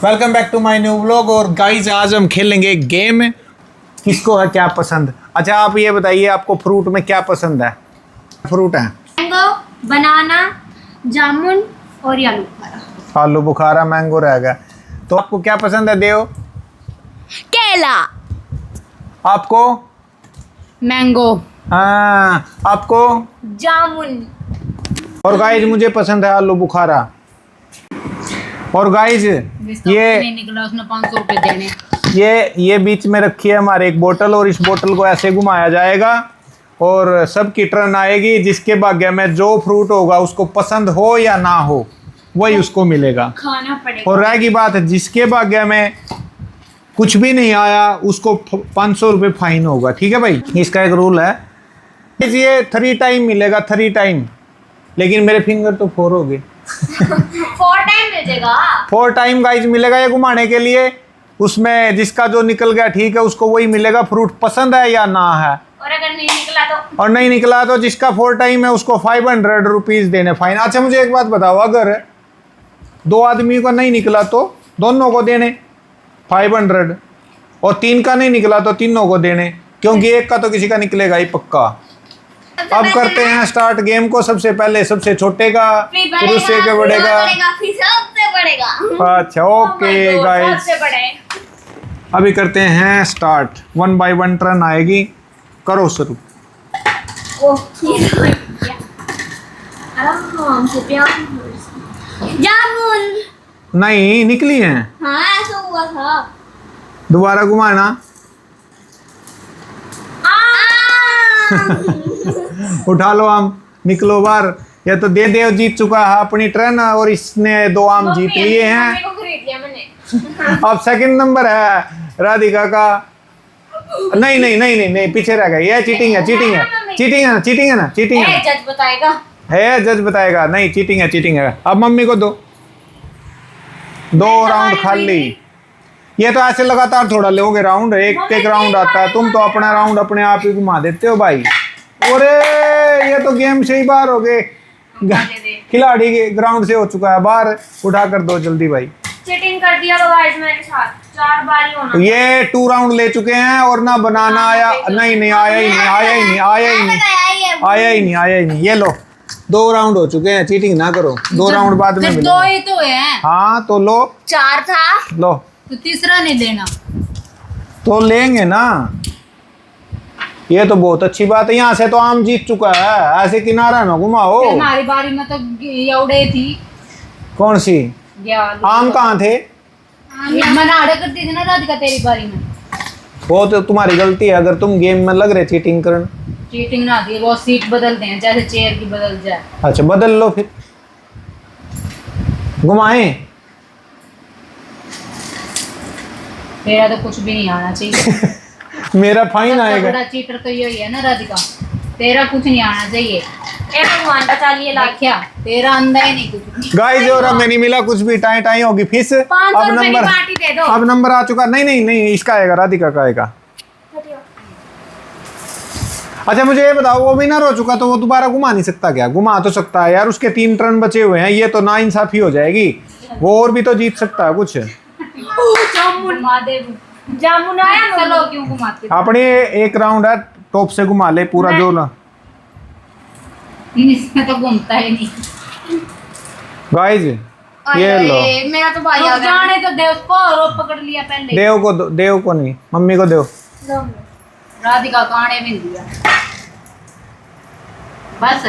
Welcome back to my new vlog. और guys आज हम खेलेंगे एक गेम। किसको है क्या पसंद? अच्छा आप ये बताइए आपको फ्रूट में क्या पसंद है? फ्रूट है मैंगो, बनाना, जामुन और आलू बुखारा। आलू बुखारा, मैंगो रह गया। तो आपको क्या पसंद है देव? केला, आपको? मैंगो, हाँ आपको? जामुन। और गाइस मुझे पसंद है आलू बुखारा। और गाइस ये नहीं निकला, उसने 500 रुपए देने। ये बीच में रखी है हमारे एक बोतल, और इस बोतल को ऐसे घुमाया जाएगा और सबकी टर्न आएगी। जिसके भाग्य में जो फ्रूट होगा उसको पसंद हो या ना हो वही उसको मिलेगा। खाना पड़ेगा। और रह की बात है जिसके भाग्य में कुछ भी नहीं आया उसको 500 रुपये फाइन होगा। ठीक है भाई, इसका एक रूल है। ये 3 टाइम मिलेगा, 3 टाइम। लेकिन मेरे फिंगर तो 4 हो गए। 4 टाइम मिलेगा। 4 टाइम गाइज मिलेगा ये घुमाने के लिए। उसमें जिसका जो निकल गया ठीक है, उसको वही मिलेगा। फ्रूट पसंद है या ना है। और अगर नहीं निकला तो? और नहीं निकला तो जिसका 4 टाइम है उसको 500 रुपीज देने फाइन। अच्छा मुझे एक बात बताओ, अगर 2 आदमी का नहीं निकला तो दोनों को देने 500, और 3 का नहीं निकला तो तीनों को देने, क्योंकि एक का तो किसी का निकलेगा ही पक्का। अब करते हैं स्टार्ट गेम को। सबसे पहले सबसे छोटे का, फिर उससे के बड़े का। फिर सबसे बढ़ेगा। अच्छा ओके गाइस, सबसे बड़े। अभी करते हैं स्टार्ट। 1 बाय 1 टर्न आएगी। करो शुरू। आराम से प्यार। जामुन। नहीं निकली हैं। हाँ ऐसा हुआ था। दोबारा घुमाना। उठा लो आम, निकलो बाहर। या तो दे देव जीत चुका है अपनी टर्न, और इसने 2 आम जीत लिए हैं। मम्मी को खरीद लिया मैंने। अब सेकंड नंबर है राधिका का। नहीं नहीं नहीं नहीं नहीं, पीछे रह गई। ये चीटिंग है, चीटिंग है, चीटिंग है ना, चीटिंग है ना, चीटिंग है। जज बताएगा। है जज बताएगा। नहीं चीटिंग है, चीटिंग है। अब मम्मी को दो 2 राउंड खाली। ये तो ऐसे लगातार थोड़ा लोगे राउंड, एक एक राउंड आता है। तुम तो अपना राउंड अपने आप ही घुमा देते हो भाई। अरे ये तो गेम से ही बाहर हो गए। खिलाड़ी के ग्राउंड से हो चुका है बाहर। उठा कर दो जल्दी भाई। चीटिंग कर दिया तो गाइस मेरे साथ 4 बार ही होना। ये 2 राउंड ले चुके हैं, और ना बनाना आया। नहीं नहीं आया ही नहीं, आया ही नहीं, आया ही नहीं, आया ही नहीं, आया ही नहीं। ये लो 2 राउंड हो चुके हैं। चीटिंग ना करो, 2 राउंड बाद में मिलेगा। 2 ही तो है। हाँ तो लो। 4 था लो तो तीसरा नहीं लेना। तो लेंगे ना। ये तो बहुत अच्छी बात है। यहाँ से तो आम जीत चुका है। ऐसे किनारा ना घुमाओ। हमारी बारी में तो यौड़े थी। कौन सी? आम कहाँ थे? मैंने ऑर्डर कर दी थी ना राधिका तेरी बारी में। वो तो तुम्हारी गलती है। अगर तुम गेम में लग रहे चीटिंग करने। चीटिंग ना दी, वो सीट बदलते हैं जैसे चेयर की बदल जाए। अच्छा बदल लो फिर। घुमाएं। मेरा तो कुछ भी नहीं आना चाहिए। मेरा फाइन आएगा। बड़ा चीटर तो यही है ना राधिका, तेरा कुछ नहीं आना चाहिए। ए भगवान बचा लिए लाख्या, तेरा अंदर ही नहीं कुछ। गाइस और हमें नहीं मिला कुछ भी। टाई टाई होगी फिस। अब नंबर, पार्टी दे दो। अब नंबर आ चुका। नहीं नहीं नहीं, इसका आएगा, राधिका का आएगा। अच्छा मुझे ये बताओ, वो भी ना रो चुका तो वो दोबारा घुमा नहीं सकता क्या? घुमा तो सकता है यार, उसके 3 टर्न बचे हुए हैं। ये तो ना इंसाफी हो जाएगी। वो और भी तो जीत सकता है कुछ। जामुन आया, चलो क्यों घुमाते? अपने एक राउंड है, टॉप से घुमा ले पूरा जो ना। इसमें तो घूमता ही नहीं। गाइस ये लो। मेरा तो भाई आ गया। जाने तो देव को रोप पकड़ लिया पहले। देव को दो, देव को नहीं, मम्मी को दो। राधिका काने भी दिया। बस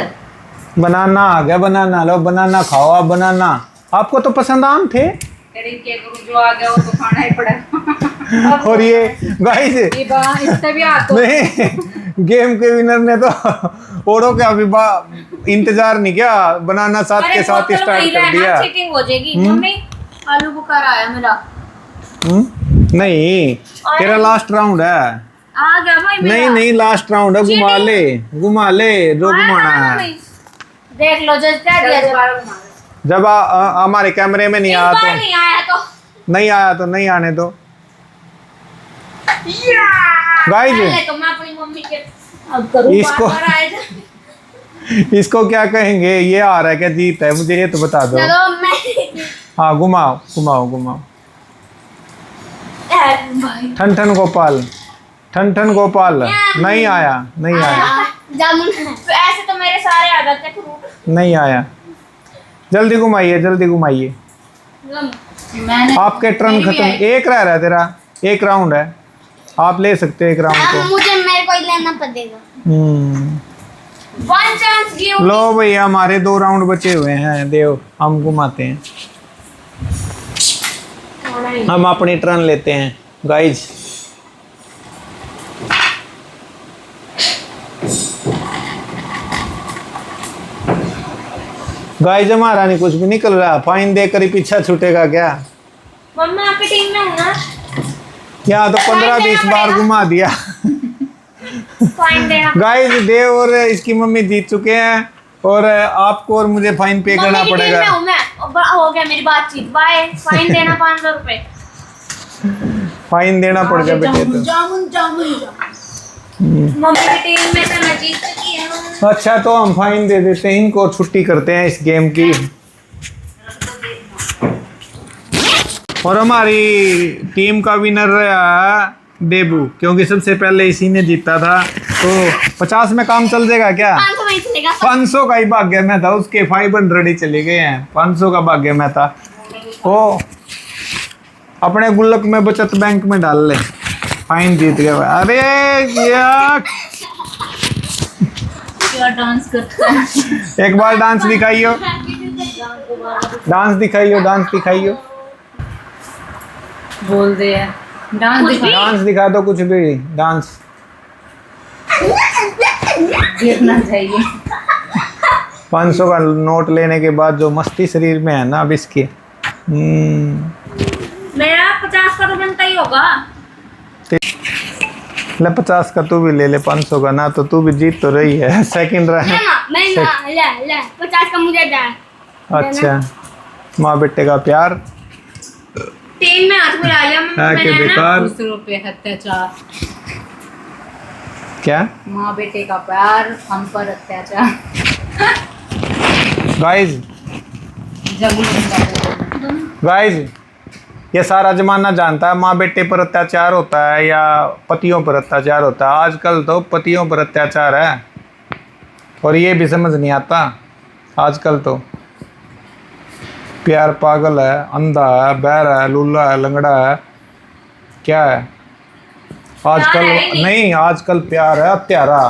बनाना आ गया, बनाना लो, बनाना खाओ आप। बनाना आपको तो पसंद आम थे। के गुरु जो आ गया वो तो खाना ही पड़ा। और ये गाइस इससे भी आता नहीं, गेम के विनर ने तो औरों का अभी इंतजार नहीं किया, बनाना साथ के साथ स्टार्ट कर दिया। चीटिंग हो जाएगी। मम्मी आलू बुखारा आया मेरा। नहीं तेरा लास्ट राउंड है। आ गया भाई मेरा। नहीं नहीं लास्ट राउंड है। घुमा ले, घुमा ले जो घुमाना है। देख लो जज क्या दिया। जब हमारे कैमरे में नहीं आया तो नहीं आया तो नहीं आया तो नहीं आने दो गाइस। तो मैं अपनी मम्मी के अब करूं इसको इसको क्या कहेंगे? ये आ रहा है क्या जीत है? मुझे ये तो बता दो। चलो मैं हाँ घुमाओ घुमाओ घुमाओ। भाई ठन ठन गोपाल, ठन ठन गोपाल नहीं आया, नहीं आया, जामुन ऐसे तो मेरे सारे आ जाते हैं फ्रूट। नहीं आया। जल्दी घुमाइए, जल्दी घुमाइए। मैंने आपके टर्न मेरी भी खत्म, आई। एक रह रहा है तेरा, एक राउंड है, आप ले सकते हो एक राउंड अब को। मुझे मेरे को ही लेना पड़ेगा। One chance give. लो भैया हमारे 2 राउंड बचे हुए हैं, देव हम घुमाते हैं, हम अपनी टर्न लेते हैं गाइज। गाइज हमारा नहीं कुछ भी निकल रहा, फाइन देकर ही पीछा छूटेगा क्या? मम्मा आपकी टीम में हूँ ना। यहाँ तो 15-20 बार घुमा दिया। फाइन देना। गाइज देव और इसकी मम्मी जीत चुके हैं और आपको और मुझे फाइन पे करना मम्मी की टीम में पड़ेगा। हूँ मैं। हो गया मेरी बातचीत, बाय। फाइन देना 500 रुपए। फाइन देना पड़ेगा बेटे तो। जामुन जामुन मम्मी की टीम में तो मैं जीत चुकी हूँ। अच्छा तो हम फाइन दे देते हैं इनको, छुट्टी करते हैं इस गेम की। और हमारी टीम का विनर रहा देबू, क्योंकि सबसे पहले इसी ने जीता था। तो 50 में काम चल जाएगा क्या? 500 में ही चलेगा। 500 का ही भाग्य में था, उसके 500 ही चले गए हैं, 500 का भाग्य में था। ओ अपने गुल्लक में बचत बैंक में डाल ले, फाइन जीत गया। अरे यार क्या डांस करता है। एक बार डांस दिखाइयो, डांस दिखाइयो, डांस दिखाइयो, बोल दे यार, डांस दिखा। डांस दिखा दो, कुछ भी डांस। गिरना चाहिए। 500 का नोट लेने के बाद जो मस्ती शरीर में है ना अब इसकी। मेरा 50 का तो बनता ही होगा। ले 50 का तू भी ले ले, 500 का ना, तो तू भी जीत तो रही है, सेकंड रहा है। नहीं ना, ले 50 का मुझे दे। अच्छा माँ बेटे का प्यार टीम में हाथ मिला लिया है कि मैंने ना। बेकार। दूसरों पे अत्याचार, क्या माँ बेटे का प्यार, हम पर अत्याचार। गाइज, जब गाइज ये सारा जमाना जानता है माँ बेटे पर अत्याचार होता है या पतियों पर अत्याचार होता है। आजकल तो पतियों पर अत्याचार है और ये भी समझ नहीं आता। आजकल तो प्यार पागल है, अंधा है, बहरा है, लूला है, लंगड़ा है, क्या है आजकल? प्यार है ही नहीं, आजकल प्यार है हत्यारा।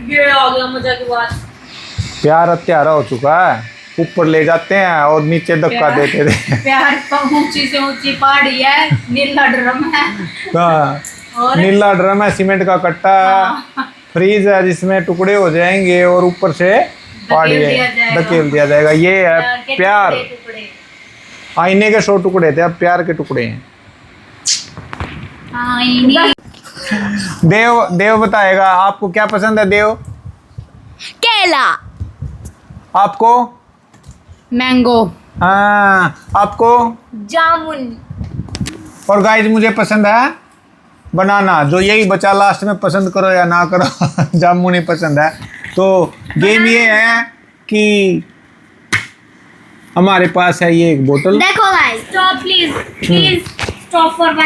ये आ गया मजा की बात। प्यार हत्यारा हो चुका है, ऊपर ले जाते हैं और नीचे धक्का प्यार- देते थे। प्यार ऊंची से ऊंची पहाड़ी है, नीला ड्रम है हाँ, और नीला ड्रम है, सीमेंट का कट्टा है, फ्रीज है जिसमें टुकड़े हो जाएंगे और ऊपर से पहाड़ी दिया है, जाएगा। धकेल दिया जाएगा। ये है के प्यार। टुकड़े। आईने के 100 टुकड़े थे, अब प्यार के टुकड़े हैं। हाँ, इन्हीं देव, देव बताएगा आपको क्या पसंद है। देव केला। आपको? मैंगो, हाँ आपको? जामुन। और गाइस मुझे पसंद है बनाना। जो यही बचा लास्ट में, पसंद करो या ना करो, जामुन ही पसंद है। तो गेम ये है कि हमारे पास है ये एक बोतल। देखो guys, stop please, please stop for 1